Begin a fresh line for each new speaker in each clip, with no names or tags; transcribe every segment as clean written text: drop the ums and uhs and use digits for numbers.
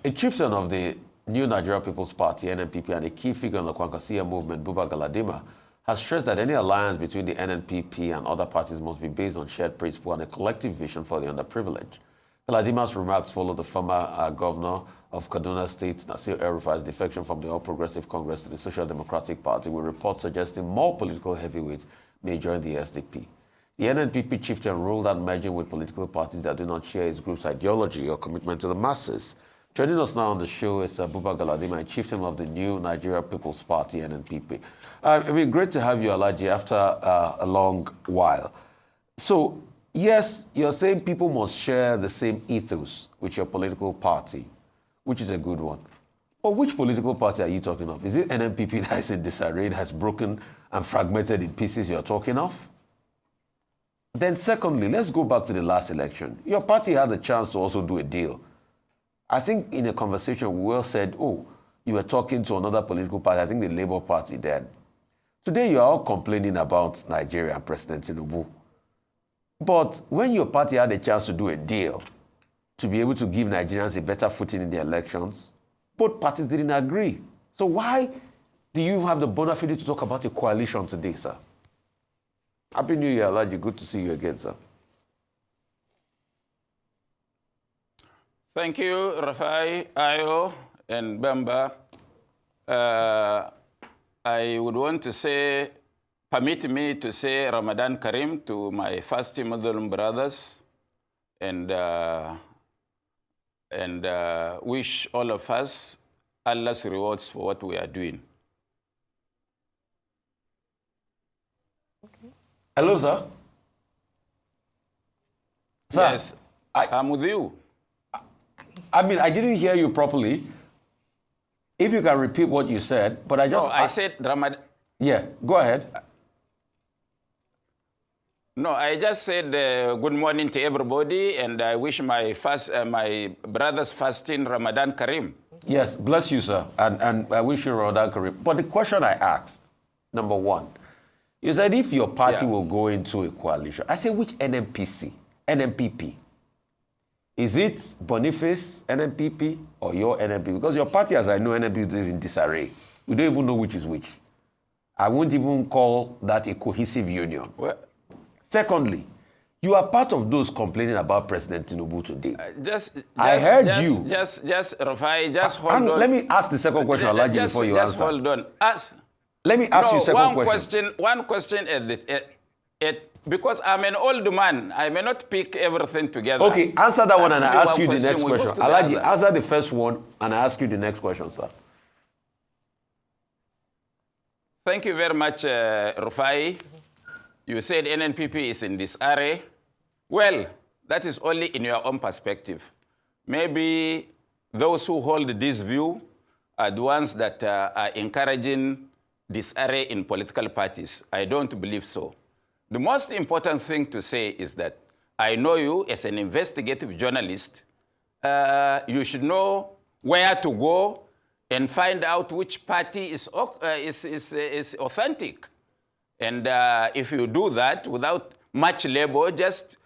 A chieftain of the new Nigeria People's Party, NNPP, and a key figure in the Kwankwaso movement, Buba Galadima, has stressed that any alliance between the NNPP and other parties must be based on shared principle and a collective vision for the underprivileged. Galadima's remarks follow the former governor of Kaduna State, Nasir El-Rufai's defection from the All Progressive Congress to the Social Democratic Party, with reports suggesting more political heavyweights may join the SDP. The NNPP chieftain ruled out merging with political parties that do not share his group's ideology or commitment to the masses. Joining us now on the show is Buba Galadima, chieftain of the new Nigeria People's Party, NNPP. Great to have you, Alhaji, after a long while. So, yes, you're saying people must share the same ethos with your political party, which is a good one. But which political party are you talking of? Is it NNPP that is in disarray, has broken and fragmented in pieces you're talking of? Then secondly, let's go back to the last election. Your party had a chance to also do a deal. I think in a conversation, we all said, oh, you were talking to another political party, I think the Labour Party then. Today, you are all complaining about Nigeria and President Tinubu. But when your party had a chance to do a deal, to be able to give Nigerians a better footing in the elections, both parties didn't agree. So why do you have the bona fide to talk about a coalition today, sir? Happy New Year, Alhaji. Good to see you again, sir.
Thank you, Rafai, Ayo, and Bamba. I would want to say, permit me to say Ramadan Karim to my fasting Muslim brothers and wish all of us Allah's rewards for what we are doing.
Okay. Hello, sir. Sir,
yes, I'm with you.
I didn't hear you properly. If you can repeat what you said, but I just...
No, I said Ramadan.
Yeah, go ahead.
No, I just said good morning to everybody, and I wish my brothers fasting Ramadan Karim.
Yes, bless you, sir, and I wish you Ramadan Karim. But the question I asked, number one, is that if your party will go into a coalition, I say which NNPP? Is it Boniface NNPP or your NNPP? Because your party, as I know, NNPP is in disarray. We don't even know which is which. I won't even call that a cohesive union.
Well,
secondly, you are part of those complaining about President Tinubu today.
Rafai, just hold on.
Let me ask the second question, Alhaji, before you answer.
Just hold on.
Let me ask you a second question.
One question because I'm an old man, I may not pick everything together.
Okay, answer that one and I ask you the next question. Alhaji, answer the first one and I ask you the next question, sir.
Thank you very much, Rufai. You said NNPP is in disarray. Well, that is only in your own perspective. Maybe those who hold this view are the ones that are encouraging disarray in political parties. I don't believe so. The most important thing to say is that I know you as an investigative journalist. You should know where to go and find out which party is authentic. And if you do that without much labor, just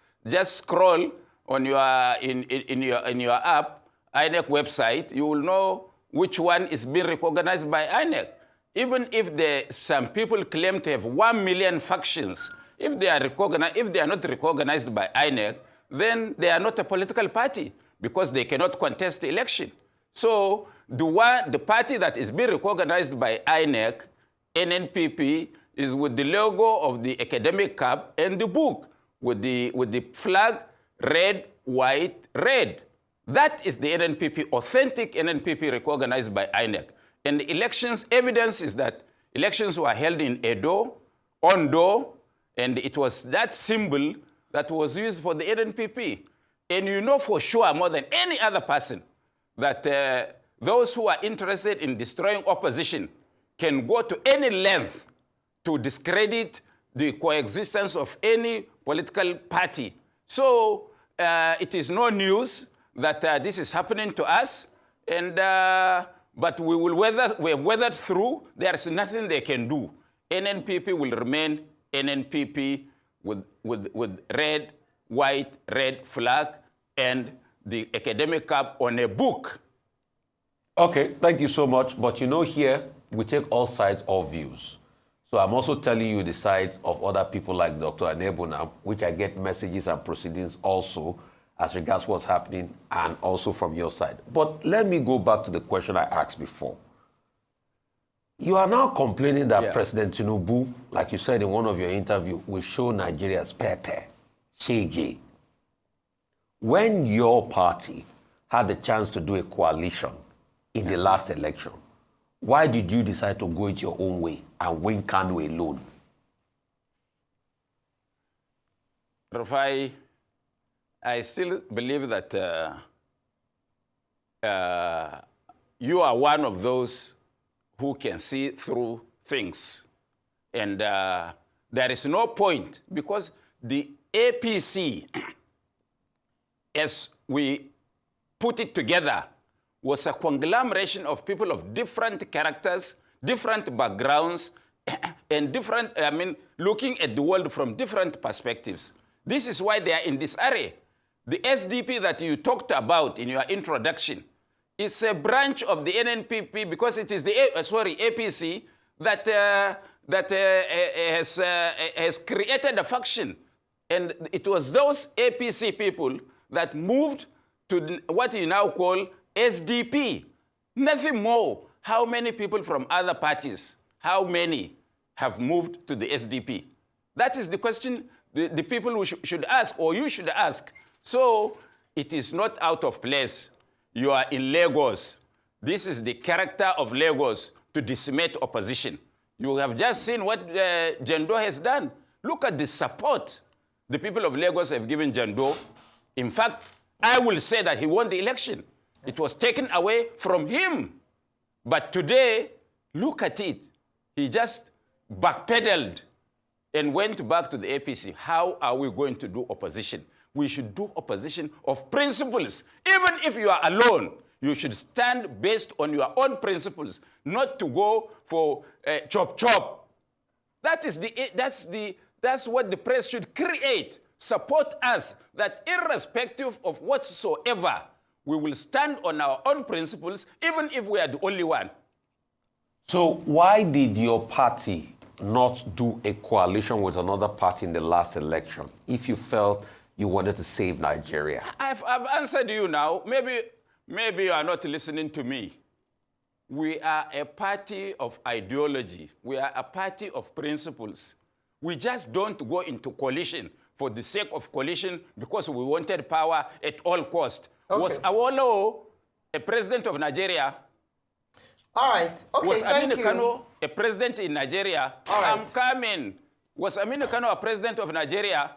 scroll on your in your app, INEC website, you will know which one is being recognized by INEC. Even if some people claim to have 1 million factions, if they are not recognized by INEC, then they are not a political party because they cannot contest the election. So the party that is being recognized by INEC, NNPP, is with the logo of the academic cap and the book with the flag red, white, red. That is the NNPP, authentic NNPP recognized by INEC. And the elections, evidence is that elections were held in Edo, Ondo, and it was that symbol that was used for the NNPP. And you know for sure, more than any other person, that those who are interested in destroying opposition can go to any length to discredit the coexistence of any political party. So it is no news that this is happening to us, and but we have weathered through. There's nothing they can do. NNPP will remain NNPP with red, white, red flag and the academic cap on a book.
Okay, thank you so much. But you know, here we take all sides, all views. So I'm also telling you the sides of other people like Dr. Anebuna, which I get messages and proceedings also as regards what's happening and also from your side. But let me go back to the question I asked before. You are now complaining that President Tinubu, like you said in one of your interviews, will show Nigeria's pepe, shege. When your party had the chance to do a coalition in the last election, why did you decide to go it your own way and win Kano alone?
Rufai, I still believe that you are one of those who can see through things. And there is no point, because the APC, as we put it together, was a conglomeration of people of different characters, different backgrounds, and different, looking at the world from different perspectives. This is why they are in this array. The SDP that you talked about in your introduction is a branch of the NNPP, because it is the APC that has created a faction. And it was those APC people that moved to what you now call SDP. Nothing more. How many people from other parties, how many have moved to the SDP? That is the question the people who should ask, or you should ask. So it is not out of place. You are in Lagos. This is the character of Lagos, to decimate opposition. You have just seen what Jando has done. Look at the support the people of Lagos have given Jando. In fact, I will say that he won the election. It was taken away from him. But today, look at it. He just backpedaled and went back to the APC. How are we going to do opposition? We should do opposition of principles. Even if you are alone, you should stand based on your own principles, not to go for chop. That's what the press should create. Support us, that irrespective of whatsoever, we will stand on our own principles, even if we are the only one.
So why did your party not do a coalition with another party in the last election if you felt you wanted to save Nigeria?
I've answered you now. Maybe you are not listening to me. We are a party of ideology. We are a party of principles. We just don't go into coalition for the sake of coalition because we wanted power at all costs. Okay. Was Awolowo a president of Nigeria?
All right. Okay,
was
thank
Aminu Kano a president in Nigeria?
All right.
I'm coming. Was Aminu Kano a president of Nigeria?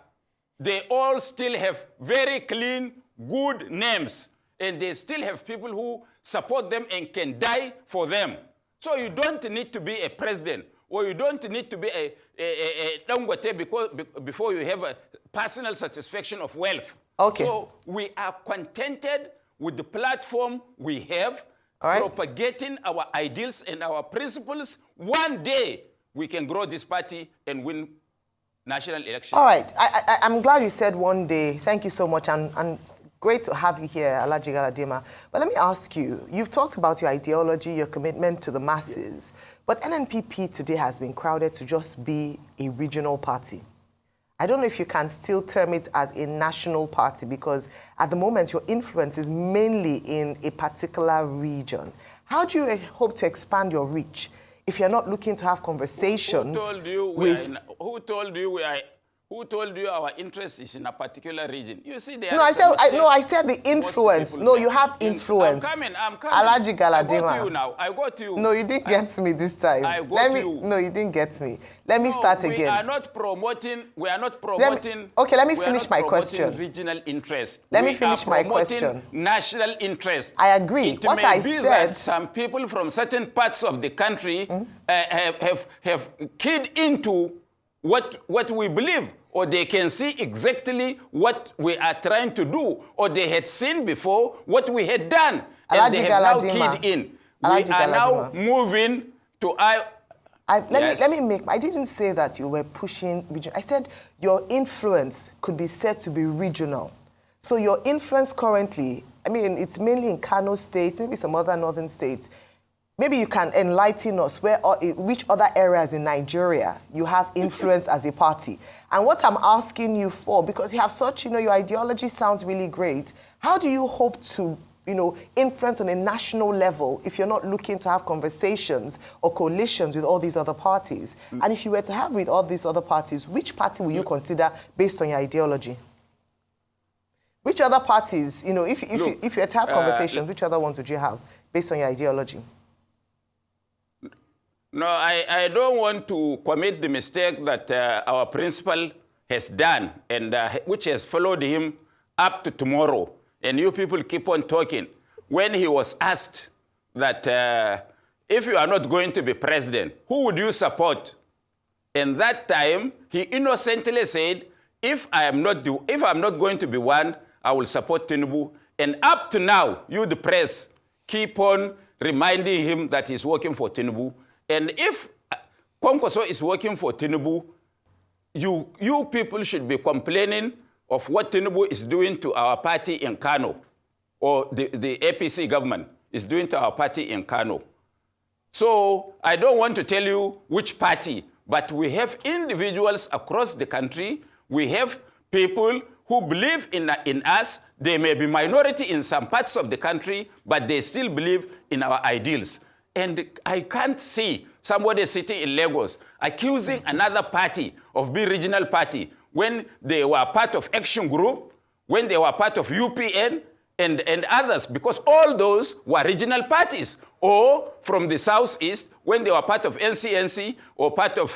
They all still have very clean, good names. And they still have people who support them and can die for them. So you don't need to be a president, or you don't need to be a Dangote before you have a personal satisfaction of wealth.
Okay.
So we are contented with the platform we have,
right,
propagating our ideals and our principles. One day, we can grow this party and win national elections.
All right. I'm glad you said one day. Thank you so much. And great to have you here, Alhaji Galadima. But let me ask you, you've talked about your ideology, your commitment to the masses, but NNPP today has been crowded to just be a regional party. I don't know if you can still term it as a national party, because at the moment your influence is mainly in a particular region. How do you hope to expand your reach if you're not looking to have conversations
Who told you our interest is in a particular region? You see, there.
No, I said the influence. No, you have influence.
I'm coming.
Alhaji Galadima.
I got you now. I got you.
No, you didn't get me this time.
I got you.
No, you didn't get me. Let me start again.
We are not promoting.
Let me finish my question.
Regional interest.
Let me finish my question.
National interest.
I agree.
What I said. That some people from certain parts of the country have keyed into what we believe, or they can see exactly what we are trying to do, or they had seen before what we had done, and they have now keyed in. We are now moving to...
I didn't say that you were pushing region. I said your influence could be said to be regional. So your influence currently I mean, it's mainly in Kano State, maybe some other northern states. Maybe you can enlighten us which other areas in Nigeria you have influence as a party. And what I'm asking you for, because you have such, your ideology sounds really great. How do you hope to, influence on a national level if you're not looking to have conversations or coalitions with all these other parties? And if you were to have with all these other parties, which party will you consider based on your ideology? Which other parties, if you were to have conversations, which other ones would you have based on your ideology?
No, I don't want to commit the mistake that our principal has done and which has followed him up to tomorrow. And you people keep on talking. When he was asked that if you are not going to be president, who would you support? And that time, he innocently said, if I'm not going to be one, I will support Tinubu. And up to now, you, the press, keep on reminding him that he's working for Tinubu. And if Kwankwaso is working for Tinubu, you people should be complaining of what Tinubu is doing to our party in Kano, or the APC government is doing to our party in Kano. So I don't want to tell you which party, but we have individuals across the country. We have people who believe in us. They may be minority in some parts of the country, but they still believe in our ideals. And I can't see somebody sitting in Lagos accusing another party of being regional party when they were part of Action Group, when they were part of UPN, and others, because all those were regional parties. Or from the southeast, when they were part of NCNC or part of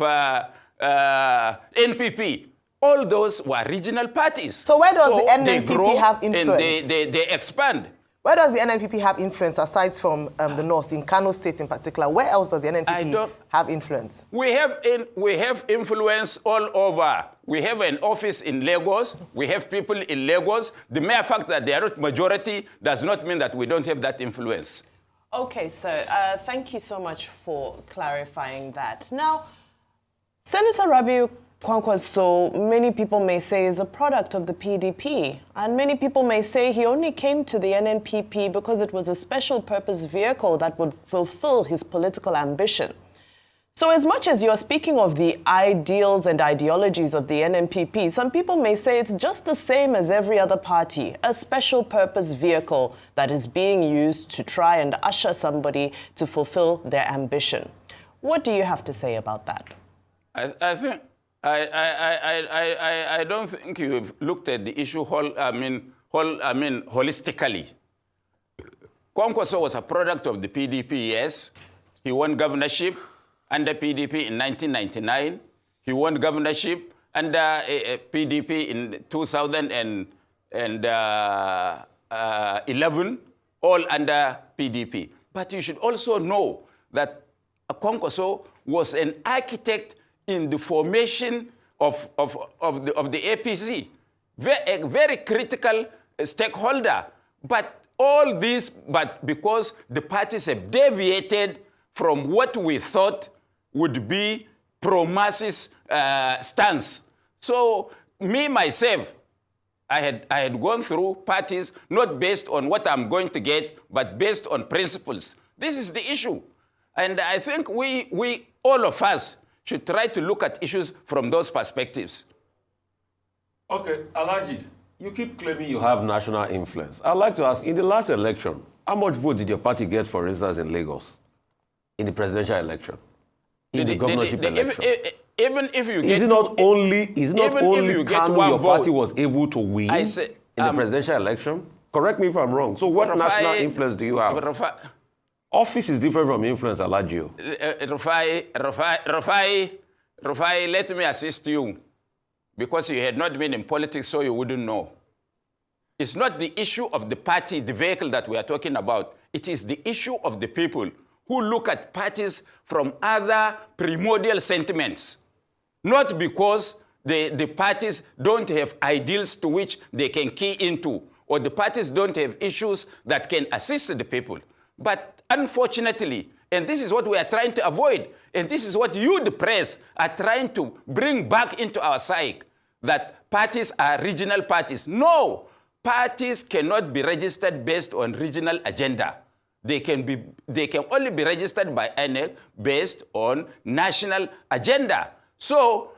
NPP. All those were regional parties.
So where does the NNPP have influence?
And they expand.
Where does the NNPP have influence aside from the north, in Kano State in particular? Where else does the NNPP have influence?
We have influence all over. We have an office in Lagos. We have people in Lagos. The mere fact that they are not majority does not mean that we don't have that influence.
Okay, so thank you so much for clarifying that. Now, Senator Rabiu Kwankwaso, many people may say, is a product of the PDP. And many people may say he only came to the NNPP because it was a special purpose vehicle that would fulfill his political ambition. So as much as you're speaking of the ideals and ideologies of the NNPP, some people may say it's just the same as every other party, a special purpose vehicle that is being used to try and usher somebody to fulfill their ambition. What do you have to say about that?
I don't think you've looked at the issue holistically. Kwankwaso was a product of the PDP, yes. He won governorship under PDP in 1999. He won governorship under PDP in 2011, all under PDP. But you should also know that Kwankwaso was an architect in the formation of the APC, a very critical stakeholder. But all this, because the parties have deviated from what we thought would be pro-masses stance. So me, myself, I had gone through parties not based on what I'm going to get, but based on principles. This is the issue. And I think we all of us, should try to look at issues from those perspectives.
Okay, Alhaji, you keep claiming you have national influence. I'd like to ask, in the last election, how much vote did your party get, for instance, in Lagos? In the presidential election? In the governorship election?
Even if you get...
Is it not only Kano your party was able to win in the presidential election? Correct me if I'm wrong. So what national influence do you have? Office is different from influence, Alhaji.
Rufai, let me assist you. Because you had not been in politics, so you wouldn't know. It's not the issue of the party, the vehicle that we are talking about. It is the issue of the people who look at parties from other primordial sentiments. Not because the parties don't have ideals to which they can key into, or the parties don't have issues that can assist the people. But unfortunately, and this is what we are trying to avoid, and this is what you, the press, are trying to bring back into our psyche, that parties are regional parties. No, parties cannot be registered based on regional agenda. They can only be registered by INEC based on national agenda. So,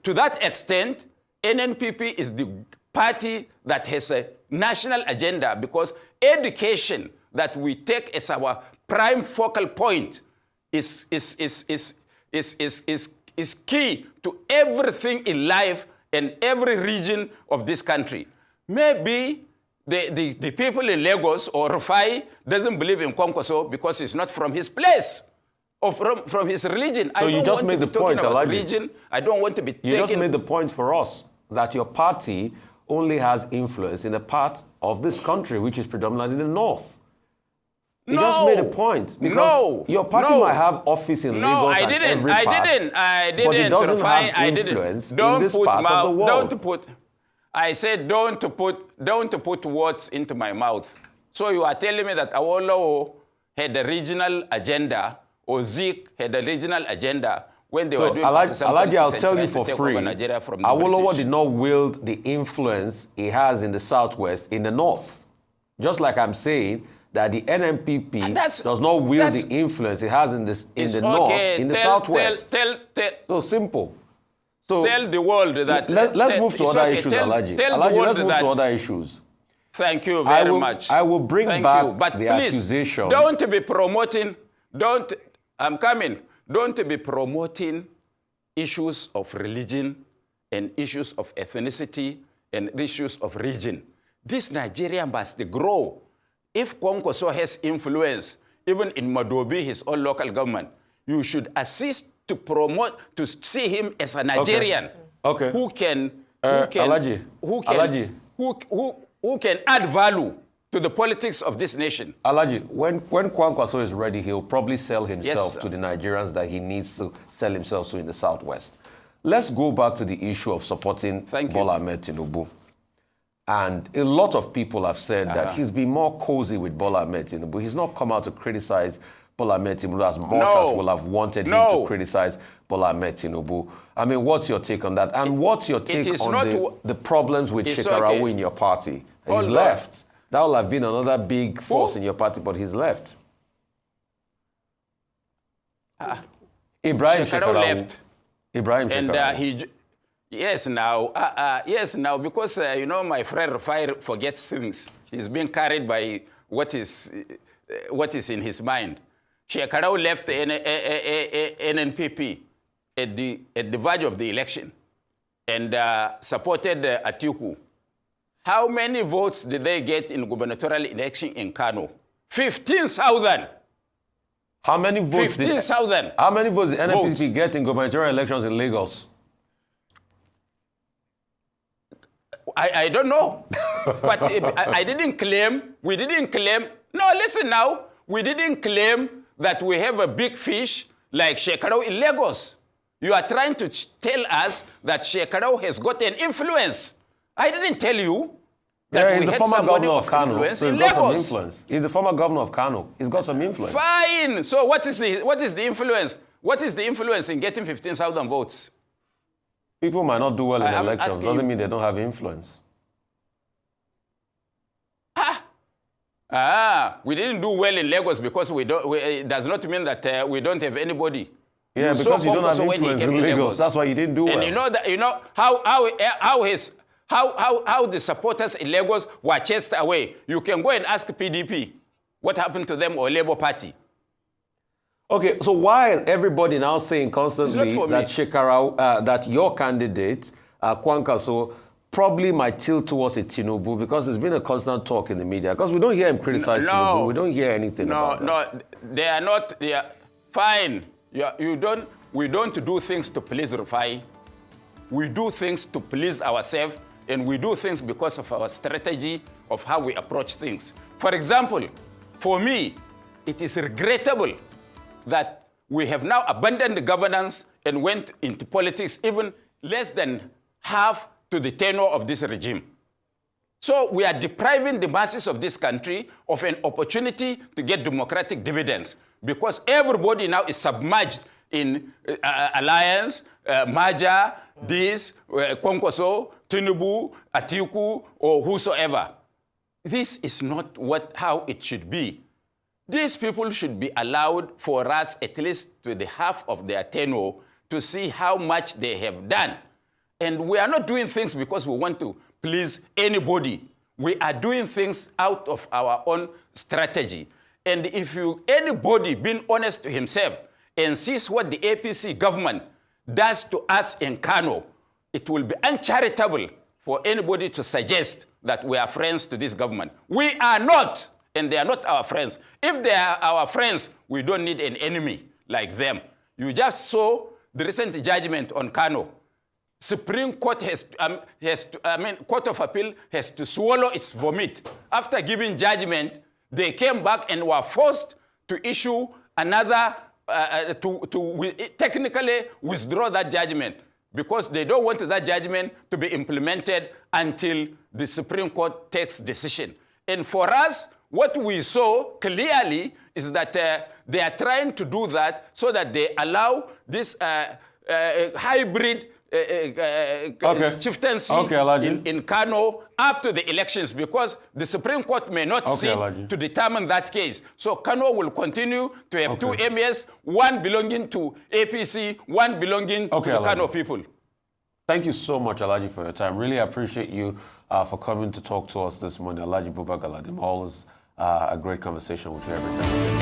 to that extent, NNPP is the party that has a national agenda, because education that we take as our prime focal point is key to everything in life and every region of this country. Maybe the people in Lagos or Rufai doesn't believe in Kwankwaso because it's not from his place or from his religion.
So you just made the point,
religion. I don't want to be
You just made the point for us that your party only has influence in a part of this country, which is predominantly the north. You just made a point. Because your party might have office in Lagos and every part.
I didn't.
But it doesn't have influence in this part of the world.
I said don't put words into my mouth. So you are telling me that Awolowo had a regional agenda, or Zeke had a regional agenda when they were doing
Alaji, I'll tell you for free, Awolowo did not wield the influence he has in the southwest, in the north. Just like I'm saying that the NNPP does not wield the influence it has in the north, in the southwest. So simple. So
tell the world that...
Let's move to other issues, Alaji. Alaji, let's move to other issues.
Thank you very much.
I will bring back the accusation.
Don't be promoting... I'm coming. Don't be promoting issues of religion and issues of ethnicity and issues of region. This Nigeria must grow. If Kwankwaso has influence, even in Madobi, his own local government, you should assist to promote, to see him as a Nigerian who can add value to the politics of this nation.
Alaji, when Kwankwaso is ready, he'll probably sell himself to the Nigerians that he needs to sell himself to in the southwest. Let's go back to the issue of supporting Bola Ahmed Tinubu. And a lot of people have said that he's been more cozy with Bola Ahmed Tinubu. He's not come out to criticize Bola Ahmed Tinubu as much as we'll have wanted him to criticize Bola Ahmed Tinubu. I mean, what's your take on that? And what's your take on the problems with Shekarawi in your party? He's left. That will have been another big force in your party, but he's left. Ibrahim Shekarawi left. Ibrahim Shekarawi.
Yes, now, because, you know, my friend Rufai forgets things. He's being carried by what is in his mind. Shekarawi left the NNPP at the verge of the election and supported Atiku. How many votes did they get in gubernatorial election in Kano? 15,000.
How many votes?
15,000.
How many votes did NNPP get in gubernatorial elections in Lagos?
I don't know. But I didn't claim, we didn't claim. No, listen now. We didn't claim that we have a big fish like Shekarawi in Lagos. You are trying to tell us that Shekarawi has got an influence. I didn't tell you that we had somebody of influence in Lagos.
He's the former governor of Kano. He's got some influence.
Fine. So what is the influence? What is the influence in getting 15,000 votes?
People might not do well in elections. Doesn't mean they don't have influence.
We didn't do well in Lagos because it does not mean that we don't have anybody.
Yeah, because you don't have influence in Lagos. That's why you didn't do well.
And you know how the supporters in Lagos were chased away. You can go and ask PDP what happened to them or Labour Party.
Okay, so while everybody now saying constantly that Shekarawi, that your candidate, Kwankwaso, probably might tilt towards a Tinubu because there's been a constant talk in the media. Because we don't hear him criticize Tinubu. We don't hear anything about that.
No, they are not. They are fine. We don't do things to please Rufai. We do things to please ourselves, and we do things because of our strategy of how we approach things. For example, for me, it is regrettable that we have now abandoned the governance and went into politics even less than half to the tenure of this regime. So we are depriving the masses of this country of an opportunity to get democratic dividends because everybody now is submerged in alliance, merger, this, Kwankwaso, Tinubu, Atiku, or whosoever. This is not how it should be. These people should be allowed for us at least to the half of their tenure to see how much they have done. And we are not doing things because we want to please anybody. We are doing things out of our own strategy. And if anybody being honest to himself and sees what the APC government does to us in Kano, it will be uncharitable for anybody to suggest that we are friends to this government. We are not, and they are not our friends. If they are our friends, we don't need an enemy like them. You just saw the recent judgment on Kano. Supreme Court Court of Appeal has to swallow its vomit. After giving judgment, they came back and were forced to issue another, technically withdraw that judgment because they don't want that judgment to be implemented until the Supreme Court takes decision. And for us, what we saw clearly is that they are trying to do that so that they allow this hybrid chieftaincy in Kano up to the elections because the Supreme Court may not sit to determine that case. So Kano will continue to have two emirs, one belonging to APC, one belonging to the Kano people.
Thank you so much, Alhaji, for your time. Really appreciate you for coming to talk to us this morning. Alhaji Buba Galadima, always a great conversation with you every time.